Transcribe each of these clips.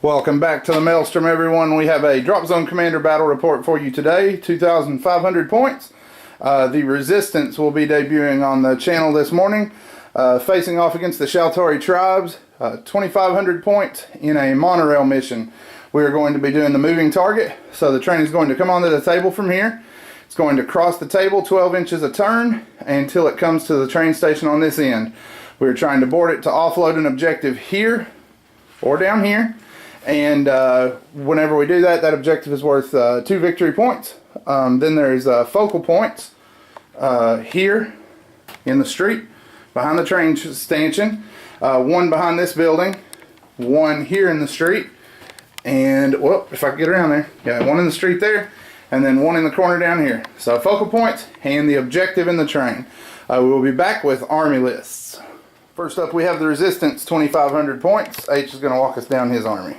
Welcome back to the Maelstrom, everyone. We have a Dropzone Commander battle report for you today. 2,500 points. The Resistance will be debuting on the channel this morning, facing off against the Shaltari Tribes. 2,500 points in a monorail mission. We are going to be doing the moving target. So the train is going to come onto the table from here. It's going to cross the table 12 inches a turn until it comes to the train station on this end. We're trying to board it to offload an objective here or down here. And whenever we do that, that objective is worth 2 victory points. Then there's focal points here in the street behind the train stanchion. One behind this building, one here in the street, and well, if I can get around there, yeah, one in the street there, and then one in the corner down here. So focal points and the objective in the train. We will be back with army lists. First up, we have the Resistance, 2,500 points. H is going to walk us down his army.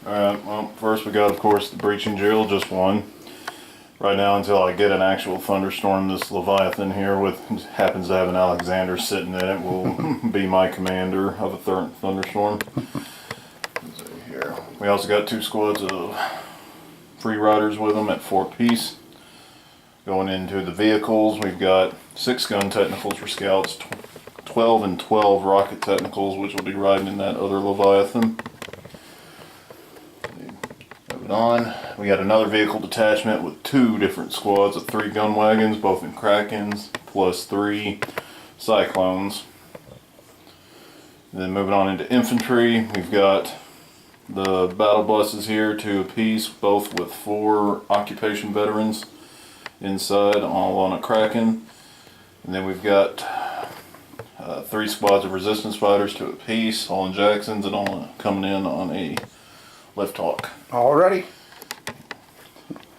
Alright, well, first we got, of course, the breaching drill, just one. Right now, until I get an actual thunderstorm, this Leviathan here happens to have an Alexander sitting in it, will be my commander of a thunderstorm. Let's see here. We also got 2 squads of free riders with them at 4 apiece. Going into the vehicles, we've got 6 gun technicals for scouts, 12 and 12 rocket technicals, which will be riding in that other Leviathan. On. We got another vehicle detachment with 2 different squads of 3 gun wagons, both in Krakens, plus 3 Cyclones. And then moving on into infantry, we've got the battle buses here, 2 apiece, both with 4 occupation veterans inside, all on a Kraken. And then we've got 3 squads of resistance fighters, 2 apiece, all in Jacksons, and all coming in on a Lift Hawk. Alrighty.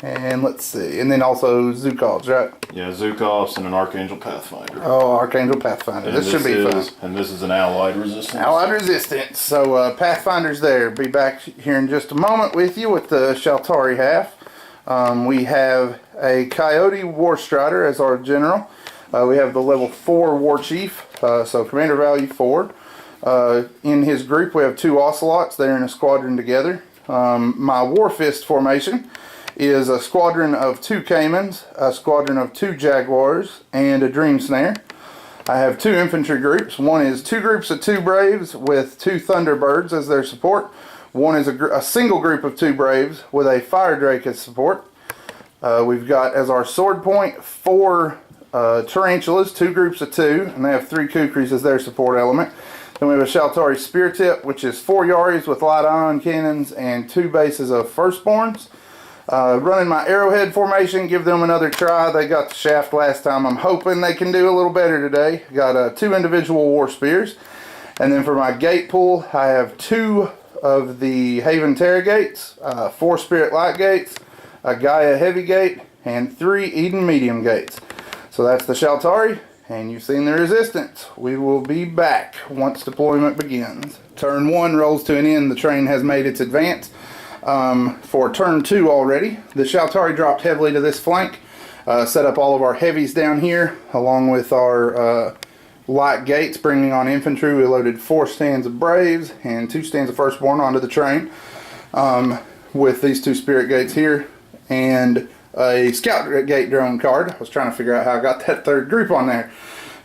And let's see. And then also Zukovs, right? Yeah, Zukovs and an Archangel Pathfinder. Oh, Archangel Pathfinder. And this should be fun. And this is an Allied Resistance. Allied Resistance. So Pathfinder's there. Be back here in just a moment with you with the Shaltari half. We have a Coyote War Strider as our general. We have the level 4 War Chief. So commander value 4. In his group we have 2 Ocelots. They're in a squadron together. My War Fist formation is a squadron of 2 Caimans, a squadron of 2 Jaguars, and a Dream Snare. I have 2 infantry groups. One is 2 groups of 2 Braves with 2 Thunderbirds as their support. One is a single group of 2 Braves with a Fire Drake as support. We've got as our sword point 4 Tarantulas, 2 groups of 2, and they have 3 Kukris as their support element. Then we have a Shaltari Spear Tip, which is 4 Yaris with light ion cannons and 2 bases of Firstborns. Running my Arrowhead formation, give them another try. They got the shaft last time. I'm hoping they can do a little better today. Got 2 individual War Spears. And then for my gate pool, I have 2 of the Haven Terra Gates, 4 Spirit Light Gates, a Gaia Heavy Gate, and 3 Eden Medium Gates. So that's the Shaltari. And you've seen the Resistance. We will be back once deployment begins. Turn 1 rolls to an end. The train has made its advance. For turn 2 already, the Shaltari dropped heavily to this flank. Set up all of our heavies down here, along with our light gates, bringing on infantry. We loaded 4 stands of Braves and 2 stands of Firstborn onto the train. With these 2 Spirit Gates here, and a Scout Gate drone card. I was trying to figure out how I got that 3rd group on there.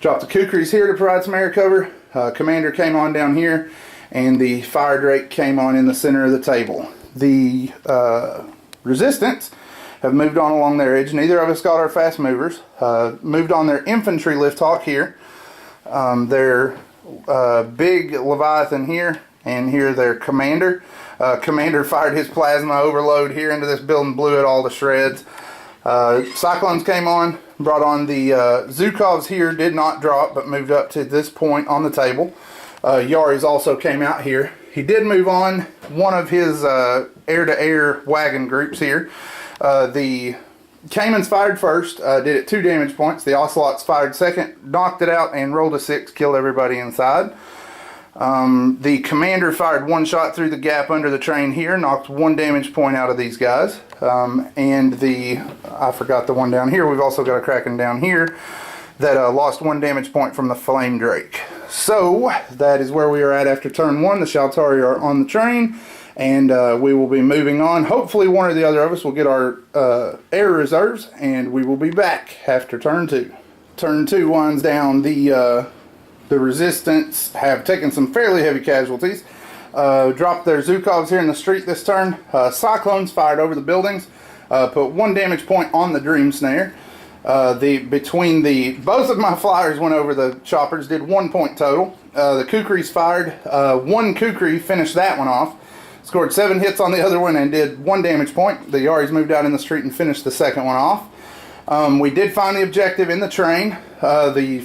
Dropped the Kukris here to provide some air cover. Commander came on down here, and the Fire Drake came on in the center of the table. The Resistance have moved on along their edge. Neither of us got our fast movers. Moved on their infantry Lift Hawk here. Their big Leviathan here, and here their commander. Commander fired his plasma overload here into this building, blew it all to shreds. Cyclones came on, brought on the Zukovs here, did not drop, but moved up to this point on the table. Yaris also came out here. He did move on one of his air-to-air wagon groups here. The Caimans fired first, did it 2 damage points. The Ocelots fired second, knocked it out, and rolled a 6, killed everybody inside. The commander fired 1 shot through the gap under the train here, knocked 1 damage point out of these guys. And I forgot the one down here. We've also got a Kraken down here that lost 1 damage point from the Flame Drake. So that is where we are at after turn 1. The Shaltari are on the train, and we will be moving on. Hopefully one or the other of us will get our air reserves, and we will be back after turn 2. Turn 2 winds down. The resistance have taken some fairly heavy casualties. Dropped their Zhukovs here in the street this turn. Cyclones fired over the buildings. Put 1 damage point on the Dream Snare. Both of my flyers went over the choppers, did 1 point total. The Kukris fired. 1 Kukri finished that one off. Scored 7 hits on the other one and did 1 damage point. The Yaris moved out in the street and finished the second one off. We did find the objective in the train. The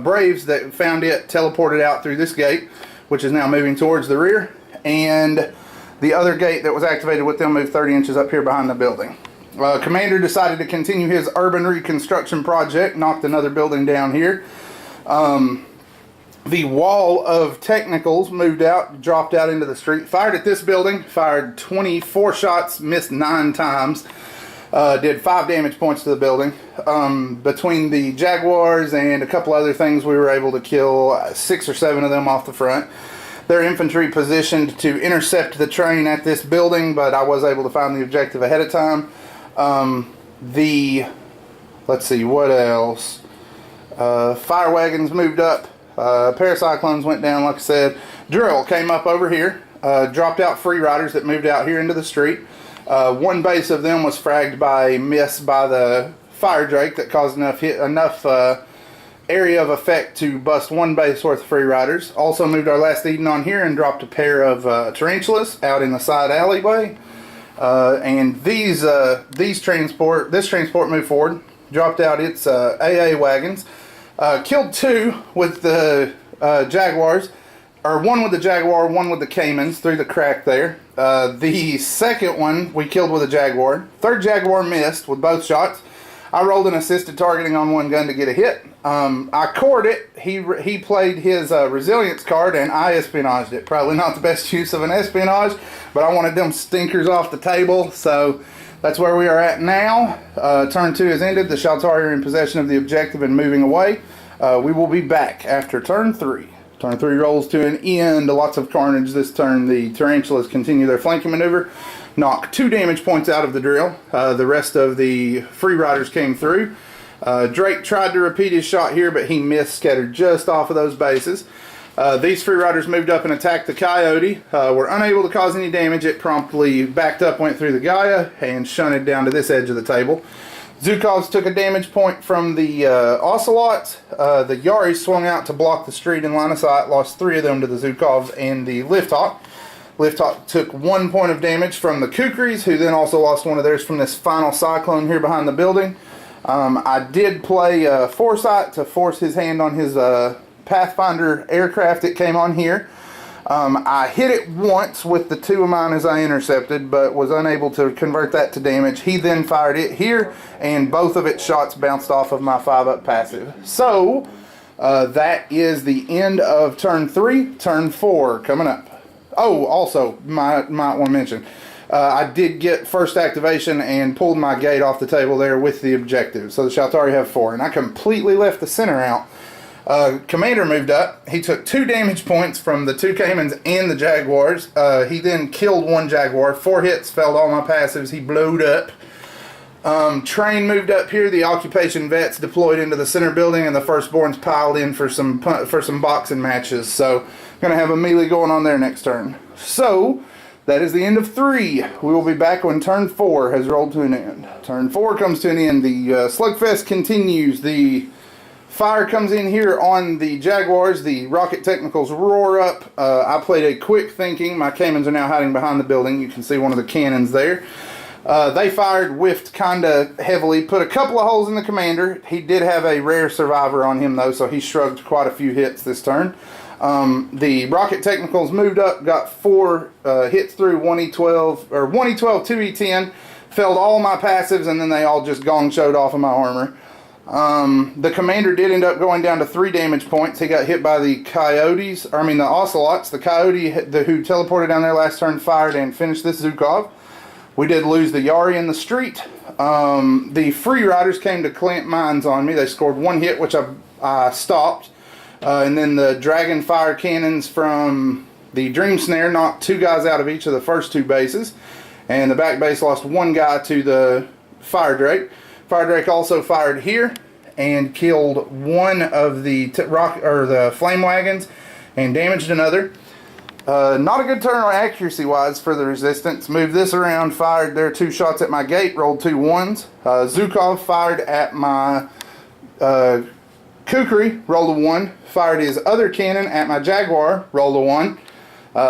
Braves that found it teleported out through this gate, which is now moving towards the rear, and the other gate that was activated with them moved 30 inches up here behind the building. Commander decided to continue his urban reconstruction project, knocked another building down here. The wall of technicals moved out, dropped out into the street, fired at this building, fired 24 shots, missed 9 times, did 5 damage points to the building. Between the Jaguars and a couple other things, we were able to kill 6 or 7 of them off the front. Their infantry positioned to intercept the train at this building, but I was able to find the objective ahead of time. Let's see, what else? Fire wagons moved up. Paracyclones went down, like I said. Drill came up over here. Dropped out free riders that moved out here into the street. 1 base of them was fragged by a miss by the fire drake that caused enough area of effect to bust 1 base worth of free riders. Also moved our last Eden on here and dropped a pair of tarantulas out in the side alleyway. And this transport moved forward, dropped out its AA wagons, killed 2 with the Jaguars, or 1 with the Jaguar, 1 with the Caymans through the crack there. The second one we killed with a Jaguar. 3rd Jaguar missed with both shots. I rolled an assisted targeting on 1 gun to get a hit. I cored it. He played his resilience card, and I espionaged it. Probably not the best use of an espionage, but I wanted them stinkers off the table, so that's where we are at now. Turn 2 has ended. The Shaltari are in possession of the objective and moving away. We will be back after turn 3. Turn 3 rolls to an end. Lots of carnage this turn. The tarantulas continue their flanking maneuver. Knock 2 damage points out of the drill. The rest of the free riders came through. Drake tried to repeat his shot here, but he missed, scattered just off of those bases. These free riders moved up and attacked the Coyote. Were unable to cause any damage. It promptly backed up, went through the Gaia, and shunted down to this edge of the table. Zhukovs took a damage point from the Ocelots. The Yaris swung out to block the street in line of sight, lost 3 of them to the Zhukovs and the Lifthawk. Lifthawk took 1 point of damage from the Kukris, who then also lost 1 of theirs from this final cyclone here behind the building. I did play Foresight to force his hand on his Pathfinder aircraft that came on here. I hit it once with the 2 of mine as I intercepted, but was unable to convert that to damage. He then fired it here, and both of its shots bounced off of my 5-up passive. So, that is the end of turn 3. Turn 4 coming up. Oh, also, might want to mention, I did get first activation and pulled my gate off the table there with the objective. So the Shaltari have 4, and I completely left the center out. Commander moved up. He took 2 damage points from the 2 Caymans and the Jaguars. He then killed 1 Jaguar. 4 hits, failed all my passives. He blowed up. Train moved up here. The occupation vets deployed into the center building, and the firstborns piled in for some boxing matches. So, going to have a melee going on there next turn. So, that is the end of 3. We will be back when turn 4 has rolled to an end. Turn 4 comes to an end. The slugfest continues. The fire comes in here on the Jaguars. The rocket technicals roar up. I played a quick thinking. My Caymans are now hiding behind the building. You can see one of the cannons there. They fired, whiffed kind of heavily, put a couple of holes in the commander. He did have a rare survivor on him though, so he shrugged quite a few hits this turn. The rocket technicals moved up, got 4 hits through 1E12, or 1E12, 2E10, failed all my passives, and then they all just gong showed off of my armor. The commander did end up going down to 3 damage points. He got hit by the the Ocelots. The Coyote who teleported down there last turn fired and finished this Zhukov. We did lose the Yari in the street. The free riders came to clamp mines on me. They scored 1 hit, which I stopped. And then the dragon fire cannons from The Dream Snare knocked 2 guys out of each of the first 2 bases, and the back base lost 1 guy to the Fire Drake. Fire Drake also fired here and killed 1 of the the flame wagons and damaged another. Not a good turn on accuracy wise for the resistance. Moved this around, fired their 2 shots at my gate, rolled 2 1s. Zukov fired at my Kukri, rolled a 1. Fired his other cannon at my Jaguar, rolled a 1.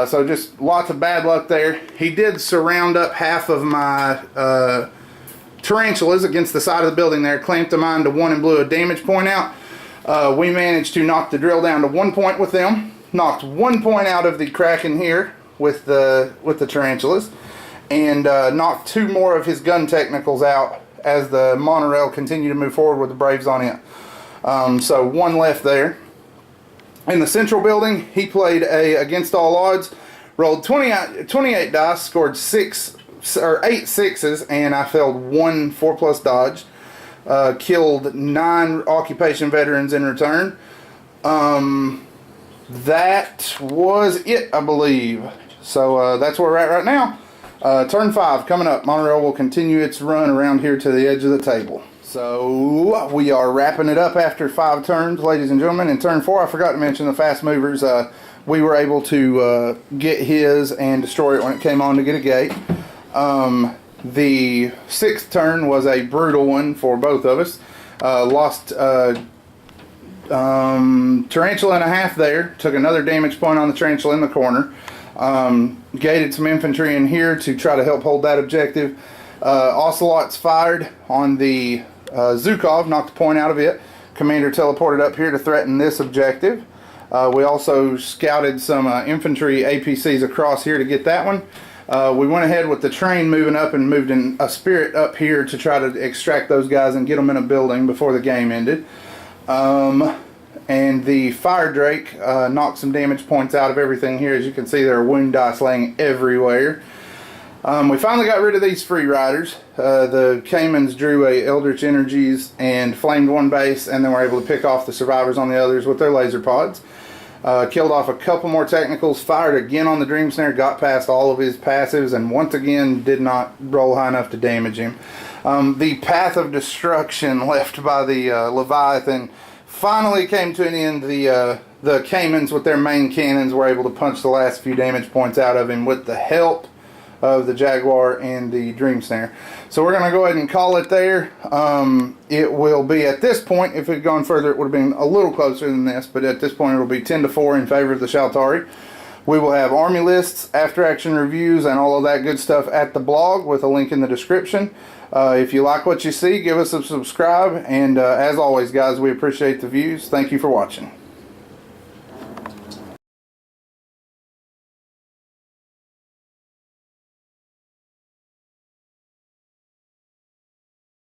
So just lots of bad luck there. He did surround up half of my tarantulas against the side of the building there, clamped them on to 1 and blew a damage point out. We managed to knock the drill down to 1 point with them. Knocked 1 point out of the Kraken here with the tarantulas, and knocked 2 more of his gun technicals out as the monorail continued to move forward with the Braves on it. So 1 left there. In the central building, he played against all odds, rolled 28 dice, scored 8 6s, and I failed 1 4+ dodge. Killed 9 occupation veterans in return. That was it, I believe. So that's where we're at right now. Turn 5 coming up. Monorail will continue its run around here to the edge of the table. So we are wrapping it up after 5 turns, ladies and gentlemen. In turn 4, I forgot to mention the fast movers. We were able to get his and destroy it when it came on to get a gate. The 6th turn was a brutal one for both of us. Lost tarantula and a half there. Took another damage point on the tarantula in the corner. Gated some infantry in here to try to help hold that objective. Ocelots fired on the Zukov, knocked a point out of it. Commander teleported up here to threaten this objective. We also scouted some infantry APCs across here to get that one. We went ahead with the train moving up and moved in a spirit up here to try to extract those guys and get them in a building before the game ended. And the Fire Drake knocked some damage points out of everything here. As you can see, there are wound dice laying everywhere. We finally got rid of these free riders. The Caymans drew a Eldritch Energies and flamed 1 base, and then were able to pick off the survivors on the others with their laser pods. Killed off a couple more technicals, fired again on the Dream Snare, got past all of his passives, and once again did not roll high enough to damage him. The path of destruction left by the Leviathan finally came to an end. The Caymans with their main cannons were able to punch the last few damage points out of him with the help of the Jaguar and the Dream Snare. So we're going to go ahead and call it there. It will be, at this point, if it had gone further, it would have been a little closer than this, but at this point it will be 10-4 in favor of the Shaltari. We will have army lists, after action reviews, and all of that good stuff at the blog with a link in the description. If you like what you see, give us a subscribe, and as always, guys, we appreciate the views. Thank you for watching.